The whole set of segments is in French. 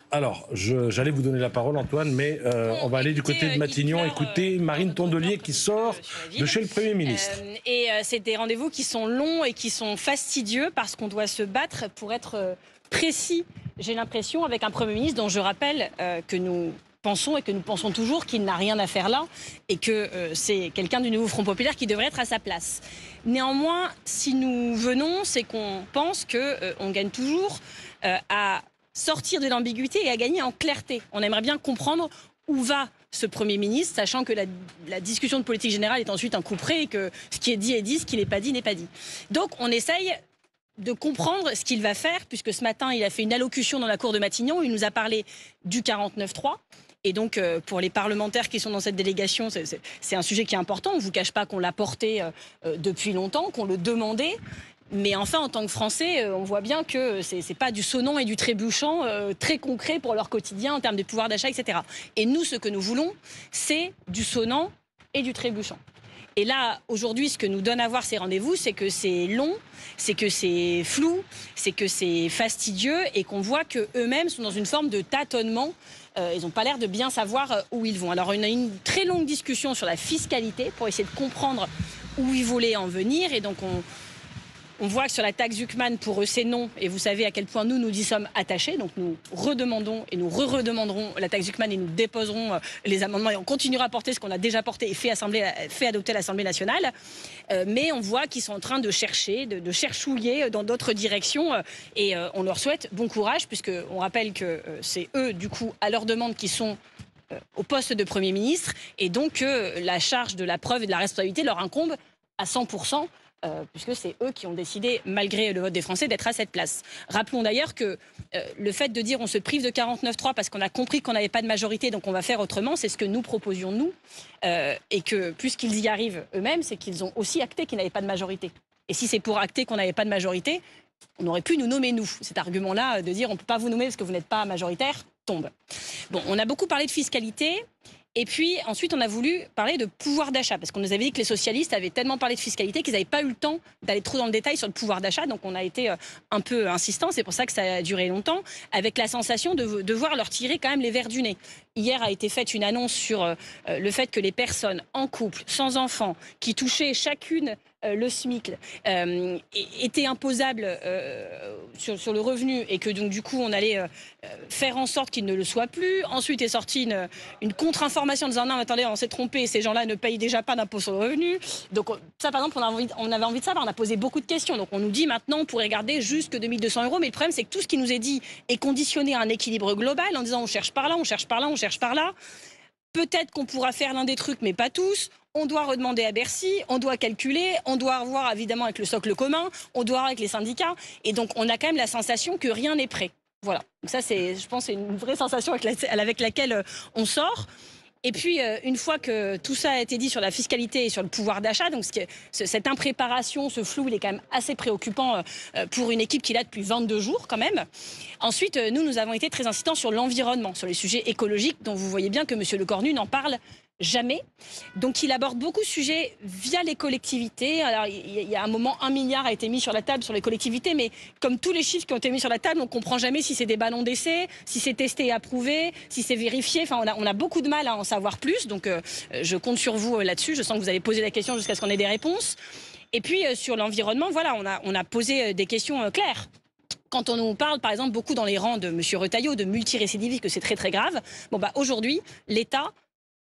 Alors, j'allais vous donner la parole, Antoine, mais on va aller du côté de Matignon, écouter Marine Tondelier qui sort de chez le Premier ministre. C'est des rendez-vous qui sont longs et qui sont fastidieux parce qu'on doit se battre pour être précis, j'ai l'impression, avec un Premier ministre dont je rappelle que nous pensons et que nous pensons toujours qu'il n'a rien à faire là et que c'est quelqu'un du nouveau Front Populaire qui devrait être à sa place. Néanmoins, si nous venons, c'est qu'on pense qu'on gagne toujours à sortir de l'ambiguïté et à gagner en clarté. On aimerait bien comprendre où va ce Premier ministre, sachant que la discussion de politique générale est ensuite un coup près et que ce qui est dit, ce qui n'est pas dit n'est pas dit. Donc on essaye de comprendre ce qu'il va faire, puisque ce matin, il a fait une allocution dans la cour de Matignon, il nous a parlé du 49-3. Et donc, pour les parlementaires qui sont dans cette délégation, c'est un sujet qui est important. On ne vous cache pas qu'on l'a porté depuis longtemps, qu'on le demandait. Mais enfin, en tant que Français, on voit bien que ce n'est pas du sonnant et du trébuchant très concret pour leur quotidien en termes de pouvoir d'achat, etc. Et nous, ce que nous voulons, c'est du sonnant et du trébuchant. Et là, aujourd'hui, ce que nous donne à voir ces rendez-vous, c'est que c'est long, c'est que c'est flou, c'est que c'est fastidieux et qu'on voit qu'eux-mêmes sont dans une forme de tâtonnement. Ils n'ont pas l'air de bien savoir où ils vont. Alors, on a une très longue discussion sur la fiscalité pour essayer de comprendre où ils voulaient en venir. Et donc, on voit que sur la taxe Zuckman, pour eux, c'est non. Et vous savez à quel point nous y sommes attachés. Donc nous redemandons et nous redemanderons la taxe Zuckman et nous déposerons les amendements. Et on continuera à porter ce qu'on a déjà porté et fait adopter à l'Assemblée nationale. Mais on voit qu'ils sont en train de chercher, de cherchouiller dans d'autres directions. Et on leur souhaite bon courage, puisqu'on rappelle que c'est eux, du coup, à leur demande, qui sont au poste de Premier ministre. Et donc la charge de la preuve et de la responsabilité leur incombe à 100%. Puisque c'est eux qui ont décidé, malgré le vote des Français, d'être à cette place. Rappelons d'ailleurs que le fait de dire on se prive de 49.3 parce qu'on a compris qu'on n'avait pas de majorité, donc on va faire autrement, c'est ce que nous proposions, nous. Et que puisqu'ils y arrivent eux-mêmes, c'est qu'ils ont aussi acté qu'ils n'avaient pas de majorité. Et si c'est pour acter qu'on n'avait pas de majorité, on aurait pu nous nommer, nous. Cet argument-là de dire on ne peut pas vous nommer parce que vous n'êtes pas majoritaire, tombe. Bon, on a beaucoup parlé de fiscalité. Et puis ensuite, on a voulu parler de pouvoir d'achat, parce qu'on nous avait dit que les socialistes avaient tellement parlé de fiscalité qu'ils n'avaient pas eu le temps d'aller trop dans le détail sur le pouvoir d'achat. Donc on a été un peu insistant, c'est pour ça que ça a duré longtemps, avec la sensation de devoir leur tirer quand même les vers du nez. Hier a été faite une annonce sur le fait que les personnes en couple, sans enfants, qui touchaient chacune le SMIC, étaient imposables sur le revenu et que donc du coup on allait faire en sorte qu'ils ne le soient plus. Ensuite est sortie une contre-information en disant non, attendez, on s'est trompé, ces gens-là ne payent déjà pas d'impôt sur le revenu. Donc ça, par exemple, on avait envie de savoir, on a posé beaucoup de questions. Donc on nous dit maintenant on pourrait garder jusque 2200 €, mais le problème c'est que tout ce qui nous est dit est conditionné à un équilibre global en disant on cherche par là, on cherche par là, on cherche par là. Peut-être qu'on pourra faire l'un des trucs, mais pas tous. On doit redemander à Bercy, on doit calculer, on doit revoir évidemment avec le socle commun, on doit voir avec les syndicats. Et donc on a quand même la sensation que rien n'est prêt. Voilà. Donc ça, je pense, c'est une vraie sensation avec laquelle on sort. Et puis, une fois que tout ça a été dit sur la fiscalité et sur le pouvoir d'achat, donc cette impréparation, ce flou, il est quand même assez préoccupant pour une équipe qui est là depuis 22 jours quand même. Ensuite, nous avons été très insistants sur l'environnement, sur les sujets écologiques, dont vous voyez bien que M. Lecornu n'en parle jamais. Donc il aborde beaucoup de sujets via les collectivités. Alors il y a un moment, 1 milliard a été mis sur la table sur les collectivités, mais comme tous les chiffres qui ont été mis sur la table, on ne comprend jamais si c'est des ballons d'essai, si c'est testé et approuvé, si c'est vérifié. Enfin, on a beaucoup de mal à en savoir plus. Donc je compte sur vous là-dessus. Je sens que vous allez poser la question jusqu'à ce qu'on ait des réponses. Et puis sur l'environnement, voilà, on a posé des questions claires. Quand on nous parle, par exemple, beaucoup dans les rangs de M. Retailleau, de multirécidiviste, que c'est très très grave, aujourd'hui, l'État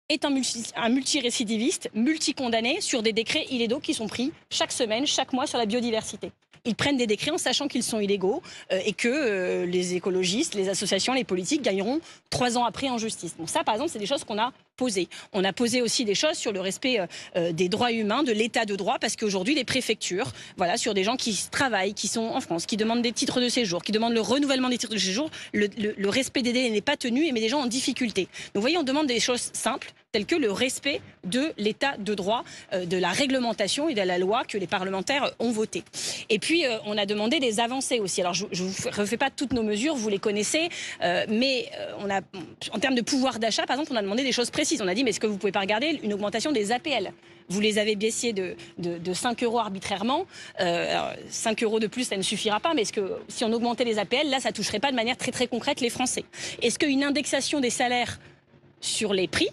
est un multirécidiviste, multicondamné sur des décrets illégaux qui sont pris chaque semaine, chaque mois sur la biodiversité. Ils prennent des décrets en sachant qu'ils sont illégaux et que les écologistes, les associations, les politiques gagneront 3 ans après en justice. Donc ça, par exemple, c'est des choses qu'on a posées. On a posé aussi des choses sur le respect des droits humains, de l'état de droit, parce qu'aujourd'hui, les préfectures, voilà, sur des gens qui travaillent, qui sont en France, qui demandent des titres de séjour, qui demandent le renouvellement des titres de séjour, le respect des délais n'est pas tenu et met des gens en difficulté. Donc vous voyez, on demande des choses simples, tels que le respect de l'état de droit, de la réglementation et de la loi que les parlementaires ont votée. Et puis, on a demandé des avancées aussi. Alors, je ne vous refais pas toutes nos mesures, vous les connaissez, mais en termes de pouvoir d'achat, par exemple, on a demandé des choses précises. On a dit, mais est-ce que vous ne pouvez pas regarder une augmentation des APL ? Vous les avez baissés de 5 € arbitrairement. 5 € de plus, ça ne suffira pas. Mais est-ce que si on augmentait les APL, là, ça ne toucherait pas de manière très, très concrète les Français ? Est-ce qu'une indexation des salaires sur les prix,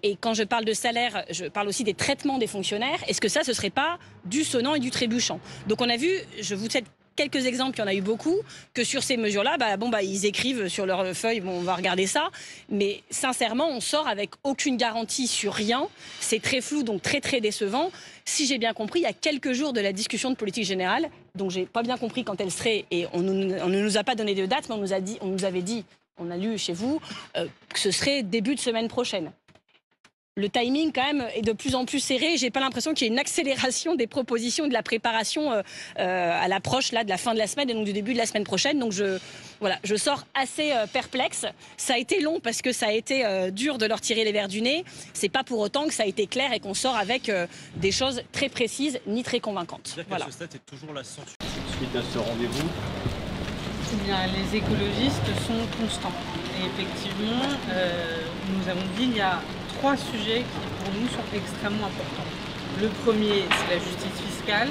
et quand je parle de salaire, je parle aussi des traitements des fonctionnaires, est-ce que ça, ce ne serait pas du sonnant et du trébuchant ? Donc on a vu, je vous cite quelques exemples, il y en a eu beaucoup, que sur ces mesures-là, ils écrivent sur leur feuille, on va regarder ça, mais sincèrement, on sort avec aucune garantie sur rien, c'est très flou, donc très très décevant. Si j'ai bien compris, il y a quelques jours de la discussion de politique générale, donc j'ai pas bien compris quand elle serait, et on ne nous a pas donné de date, mais on nous avait dit, on a lu chez vous, que ce serait début de semaine prochaine. Le timing, quand même, est de plus en plus serré. J'ai pas l'impression qu'il y ait une accélération des propositions et de la préparation à l'approche de la fin de la semaine et donc du début de la semaine prochaine. Donc, je sors assez perplexe. Ça a été long parce que ça a été dur de leur tirer les verres du nez. C'est pas pour autant que ça a été clair et qu'on sort avec des choses très précises ni très convaincantes. Voilà. À ce stade, c'est toujours la censure suite à ce rendez-vous. Eh bien, les écologistes sont constants. Et effectivement, nous avons dit qu'il y a 3 sujets qui, pour nous, sont extrêmement importants. Le premier, c'est la justice fiscale.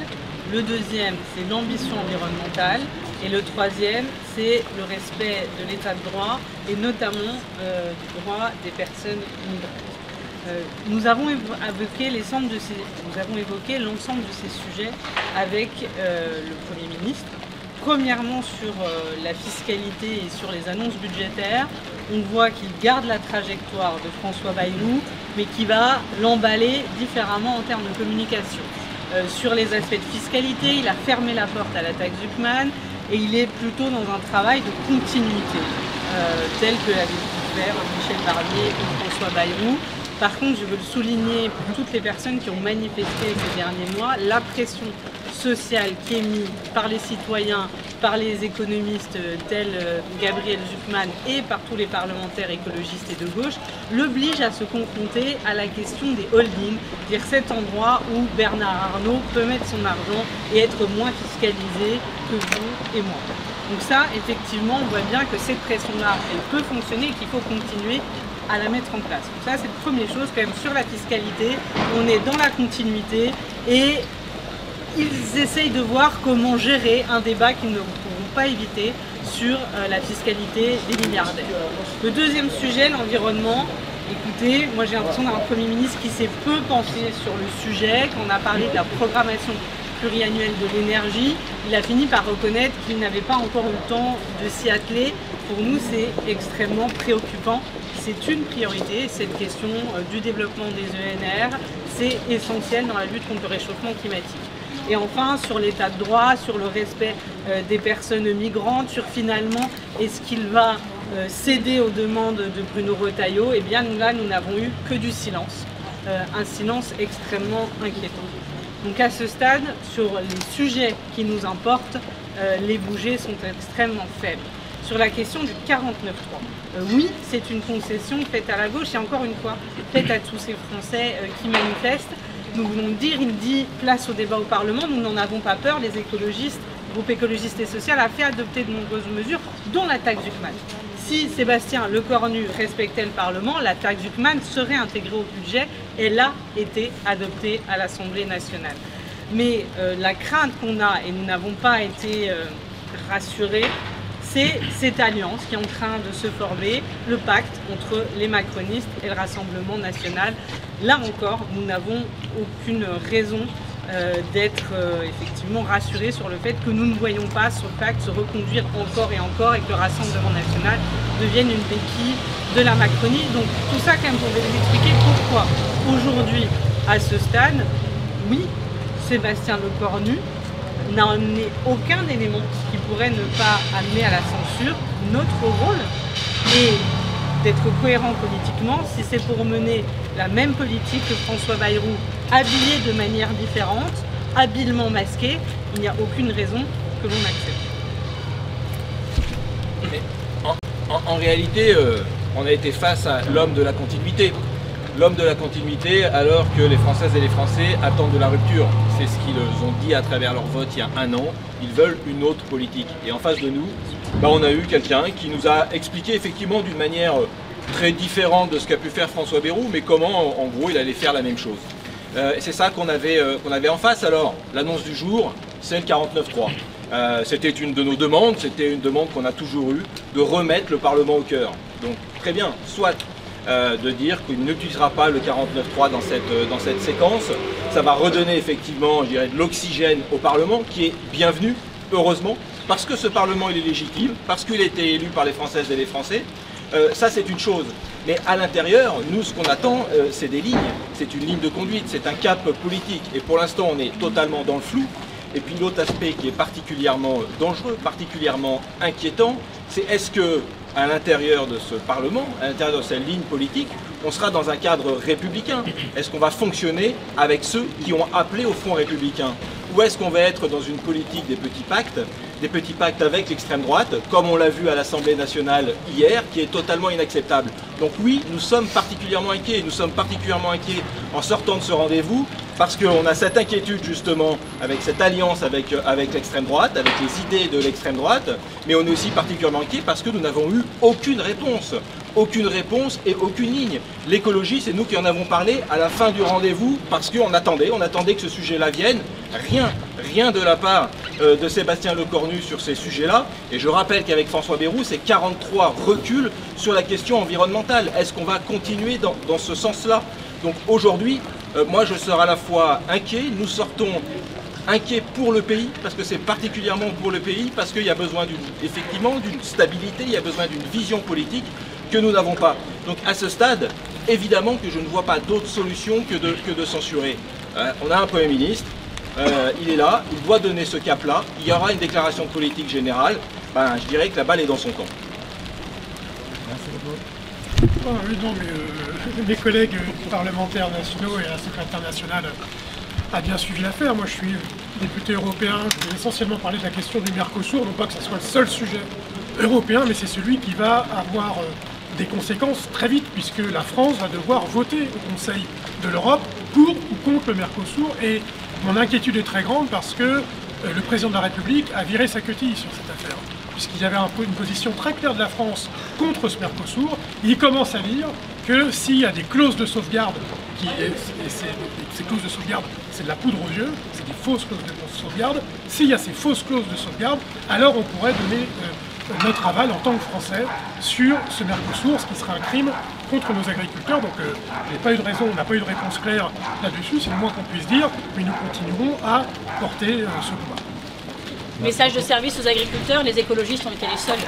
Le deuxième, c'est l'ambition environnementale. Et le troisième, c'est le respect de l'état de droit, et notamment du droit des personnes migrantes. Nous avons évoqué l'ensemble de ces sujets avec le Premier ministre. Premièrement, sur la fiscalité et sur les annonces budgétaires, on voit qu'il garde la trajectoire de François Bayrou, mais qui va l'emballer différemment en termes de communication. Sur les aspects de fiscalité, il a fermé la porte à la taxe Zuckman et il est plutôt dans un travail de continuité, tel que l'avait pu faire Michel Barnier ou François Bayrou. Par contre, je veux le souligner pour toutes les personnes qui ont manifesté ces derniers mois, la pression sociale qui est mise par les citoyens, par les économistes tels Gabriel Zuckman et par tous les parlementaires écologistes et de gauche, l'oblige à se confronter à la question des holdings, dire cet endroit où Bernard Arnault peut mettre son argent et être moins fiscalisé que vous et moi. Donc ça, effectivement, on voit bien que cette pression-là, elle peut fonctionner et qu'il faut continuer à la mettre en place. Donc ça, c'est la première chose quand même sur la fiscalité. On est dans la continuité et ils essayent de voir comment gérer un débat qu'ils ne pourront pas éviter sur la fiscalité des milliardaires. Le deuxième sujet, l'environnement. Écoutez, moi j'ai l'impression d'avoir un Premier ministre qui s'est peu penché sur le sujet. Quand on a parlé de la programmation pluriannuelle de l'énergie, il a fini par reconnaître qu'il n'avait pas encore eu le temps de s'y atteler. Pour nous, c'est extrêmement préoccupant. C'est une priorité, cette question du développement des ENR, c'est essentiel dans la lutte contre le réchauffement climatique. Et enfin, sur l'état de droit, sur le respect des personnes migrantes, sur finalement, est-ce qu'il va céder aux demandes de Bruno Retailleau, eh bien nous n'avons eu que du silence, un silence extrêmement inquiétant. Donc à ce stade, sur les sujets qui nous importent, les bougées sont extrêmement faibles. Sur la question du 49.3, oui, c'est une concession faite à la gauche et encore une fois, faite à tous ces Français qui manifestent. Nous voulons dire, il dit place au débat au Parlement, nous n'en avons pas peur, les écologistes, le groupe écologiste et social a fait adopter de nombreuses mesures, dont la taxe Zuckman. Si Sébastien Lecornu respectait le Parlement, la taxe Zuckman serait intégrée au budget, elle a été adoptée à l'Assemblée nationale. Mais la crainte qu'on a, et nous n'avons pas été rassurés, c'est cette alliance qui est en train de se former, le pacte entre les macronistes et le Rassemblement national. Là encore, nous n'avons aucune raison d'être effectivement rassurés sur le fait que nous ne voyons pas ce pacte se reconduire encore et encore et que le Rassemblement national devienne une béquille de la Macronie. Donc tout ça quand même pour vous expliquer pourquoi aujourd'hui, à ce stade, oui, Sébastien Lecornu n'a amené aucun élément qui pourrait ne pas amener à la censure. Notre rôle est d'être cohérent politiquement. Si c'est pour mener la même politique que François Bayrou, habillé de manière différente, habilement masqué, il n'y a aucune raison que l'on accepte. Mais en réalité, on a été face à l'homme de la continuité. l'homme de la continuité alors que les Françaises et les Français attendent de la rupture. C'est ce qu'ils ont dit à travers leur vote il y a un an. Ils veulent une autre politique. Et en face de nous, on a eu quelqu'un qui nous a expliqué effectivement d'une manière très différente de ce qu'a pu faire François Bayrou, mais comment en gros il allait faire la même chose. Et c'est ça qu'on avait en face. Alors, l'annonce du jour, c'est le 49.3. C'était une de nos demandes, c'était une demande qu'on a toujours eue, de remettre le Parlement au cœur. Donc très bien, soit de dire qu'il n'utilisera pas le 49.3 dans cette séquence. Ça va redonner effectivement, je dirais, de l'oxygène au Parlement, qui est bienvenu, heureusement, parce que ce Parlement il est légitime, parce qu'il a été élu par les Françaises et les Français. Ça c'est une chose. Mais à l'intérieur, nous ce qu'on attend, c'est des lignes, c'est une ligne de conduite, c'est un cap politique. Et pour l'instant on est totalement dans le flou. Et puis l'autre aspect qui est particulièrement dangereux, particulièrement inquiétant, c'est est-ce que à l'intérieur de ce Parlement, à l'intérieur de cette ligne politique, on sera dans un cadre républicain? Est-ce qu'on va fonctionner avec ceux qui ont appelé au front républicain? Ou est-ce qu'on va être dans une politique des petits pactes avec l'extrême droite, comme on l'a vu à l'Assemblée nationale hier, qui est totalement inacceptable? Donc oui, nous sommes particulièrement inquiets. Nous sommes particulièrement inquiets en sortant de ce rendez-vous, parce qu'on a cette inquiétude justement avec cette alliance avec l'extrême droite, avec les idées de l'extrême droite, mais on est aussi particulièrement inquiet parce que nous n'avons eu aucune réponse et aucune ligne. L'écologie, c'est nous qui en avons parlé à la fin du rendez-vous parce qu'on attendait que ce sujet-là vienne. Rien de la part de Sébastien Lecornu sur ces sujets-là. Et je rappelle qu'avec François Bayrou, c'est 43 reculs sur la question environnementale. Est-ce qu'on va continuer dans ce sens-là? Donc aujourd'hui, moi je serai à la fois inquiet, nous sortons inquiets pour le pays, parce que c'est particulièrement pour le pays, parce qu'il y a besoin effectivement d'une stabilité, il y a besoin d'une vision politique que nous n'avons pas. Donc à ce stade, évidemment que je ne vois pas d'autre solution que de censurer. On a un Premier ministre, il est là, il doit donner ce cap-là, il y aura une déclaration de politique générale, je dirais que la balle est dans son camp. Merci beaucoup. Oui, non, mais mes collègues parlementaires nationaux et la secrétaire nationale a bien suivi l'affaire. Moi, je suis député européen, je vais essentiellement parler de la question du Mercosur, non pas que ce soit le seul sujet européen, mais c'est celui qui va avoir des conséquences très vite, puisque la France va devoir voter au Conseil de l'Europe pour ou contre le Mercosur. Et mon inquiétude est très grande parce que le président de la République a viré sa queutille sur cette affaire, puisqu'il y avait une position très claire de la France contre ce Mercosur. Il commence à dire que s'il y a des clauses de sauvegarde, ces clauses de sauvegarde, c'est de la poudre aux yeux, c'est des fausses clauses de sauvegarde, s'il y a ces fausses clauses de sauvegarde, alors on pourrait donner notre aval en tant que Français sur ce Mercosur, ce qui sera un crime contre nos agriculteurs. Donc on n'a pas eu de raison, on n'a pas eu de réponse claire là-dessus, c'est le moins qu'on puisse dire, mais nous continuerons à porter ce combat. Message de service aux agriculteurs, les écologistes ont été les seuls